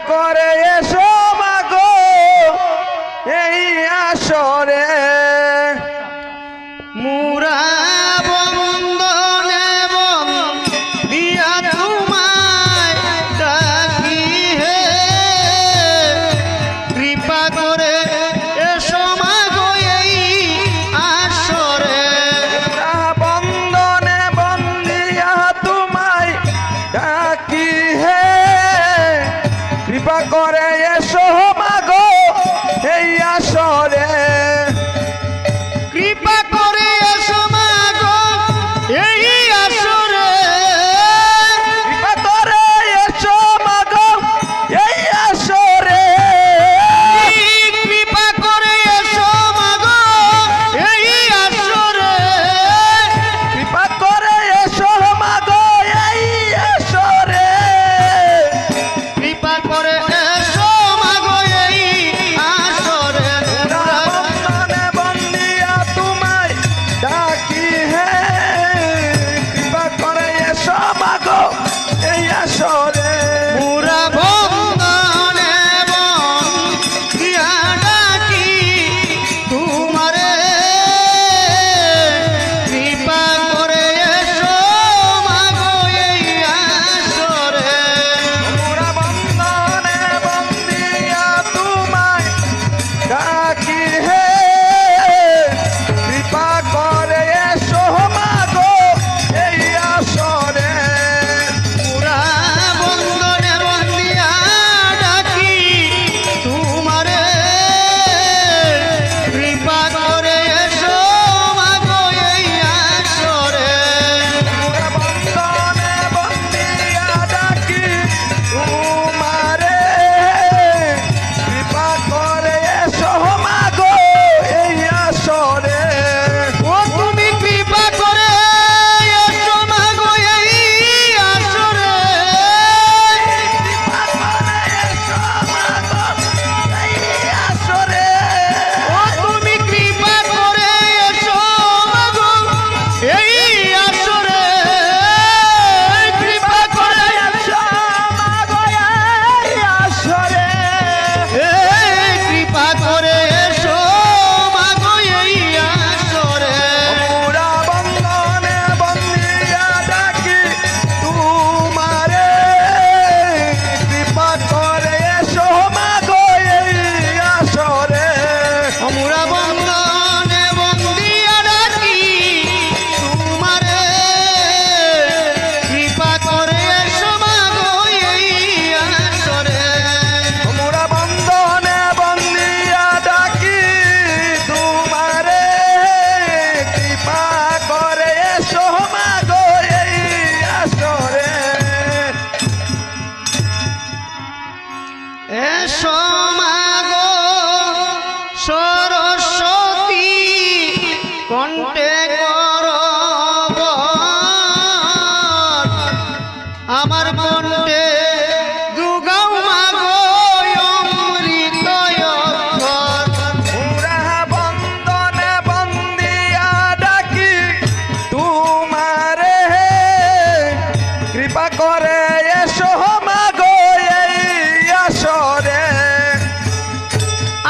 করে এসো মাগো এই আসরে মুরা বন্দনে দিয়া তোমায় ডাকি হে কৃপা করে এসো মাগো এই আসরে বন্দনে বন্দিয়া তোমায় ডাকি হে কৃপা করে এসো মাগো এই আসরে কৃপা করে এসো মাগো এই আসরে কৃপা করে এসো মাগো এই আসরে কৃপা করে এসো মাগো এই আসরে কৃপা করে এসো মাগো এই আসরে কৃপা করে এসো মাগো এই আসরে বন্দনে বন্দিয়া তোমায় ডাকি হে কৃপা করে এসো মাগো এই আসরে মুরা বন্দনে বন্দিয়া ডাকি তোমারে কৃপা করে এসো মাগো এই আসরে মোরা বন্দনে বন্দিয়া তোমায় ডাকি হে কৃপা করে এসো মাগো এই আসরে মুরা বন্দনে বন্দিয়া ডাকি তোমারে কৃপা করে এসো মাগো এই আসরে মোরা বন্দনে বন্দিয়া ডাকি তোমারে কৃপা করে এসো মাগো এই আসরে ও তুমি কৃপা করে এসো মাগো এই আসরে কৃপা করে এসো মাগো এই আসরে ও তুমি কৃপা করে এসো মাগো এই আসরে কৃপা করে এসো মাগো এই আসরে কৃপা করে এসো মাগো এই আসরে মোরা বন্দনে বন্দিয়া ডাকি তোমারে কৃপা করে এসো মাগো এই আসরে আমরা বন্দনে বন্দিয়া ডাকি তোমারে কৃপা করে এসো মাগো এই আসরে মোরা বন্দনে বন্দিয়া ডাকি তোমারে কৃপা করে এসো মাগো এই আসরে এসো মাগো সরস্বতী কণ্ঠে করব আমার কণ্ঠে দুগাও মাগো অমৃত অক্ষর মোরা বন্দনে বন্দিয়া ডাকি তোমারে কৃপা করে এসো মাগো এই আসরে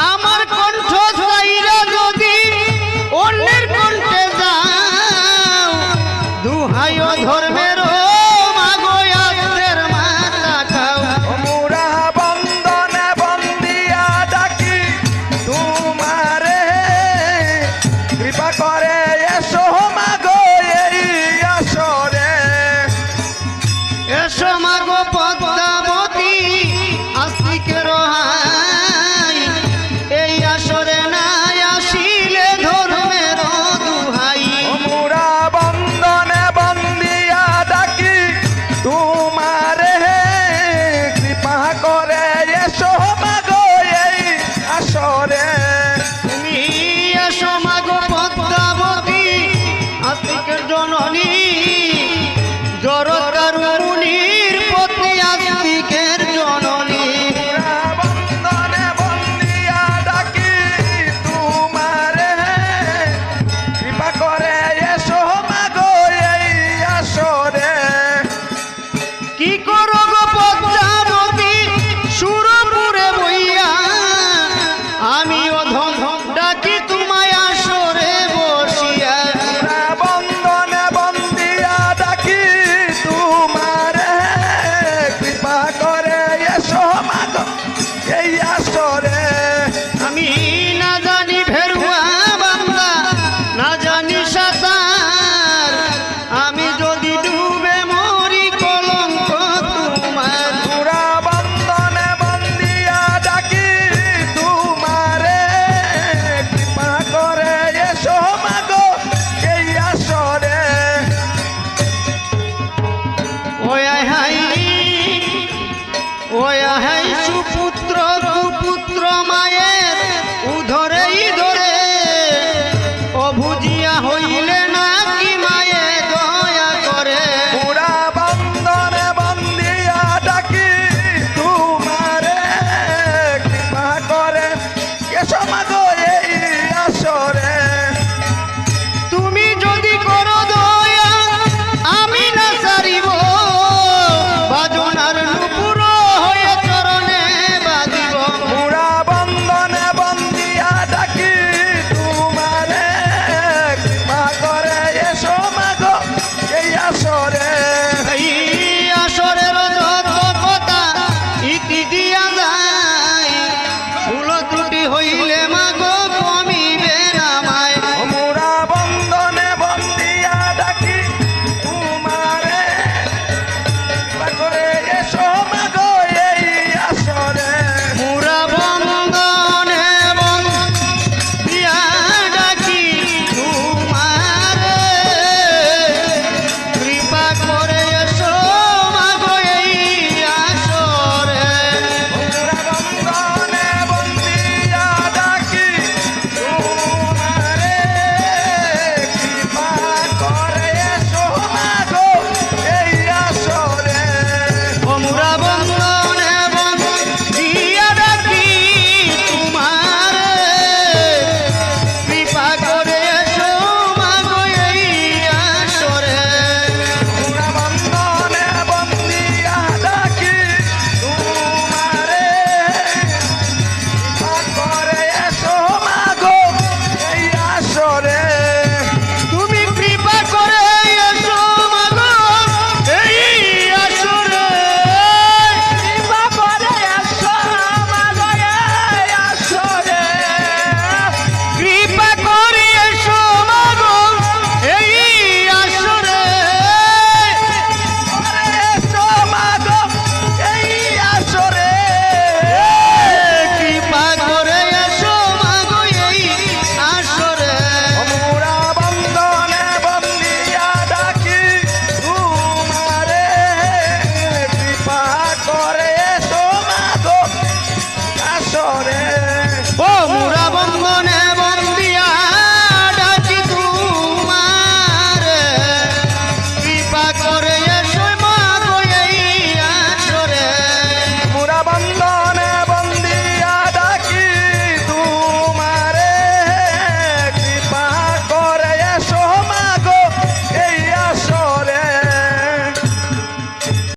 আমার কণ্ঠ চাইরা যদি অন্যের কণ্ঠে যাও দুহাই ধর্মের মাগো আত্মের মাথা খাও মোরা বন্দনে বন্দিয়া ডাকি তোমারে কৃপা করে এসো মাগো এই আসরে এসো মাগো পদ্মাবতী আস্তিকের হাই এই আসরে নাই আসিলে ধর্মের দুহাই মোরা বন্দনে বন্দিয়া ডাকি তোমারে কৃপা করে এসো মাগো এই আসরে তুমি এসো মাগো পদ্মাবতী আস্তিকের জননী জড়ৎকার মুনির পত্নী আস্তিকের জননী মোরা বন্দনে বন্দিয়া ডাকি তোমারে কৃপা করে এসো মাগো এই আসরে কি করো গো পদ্মাবতী সুর ওই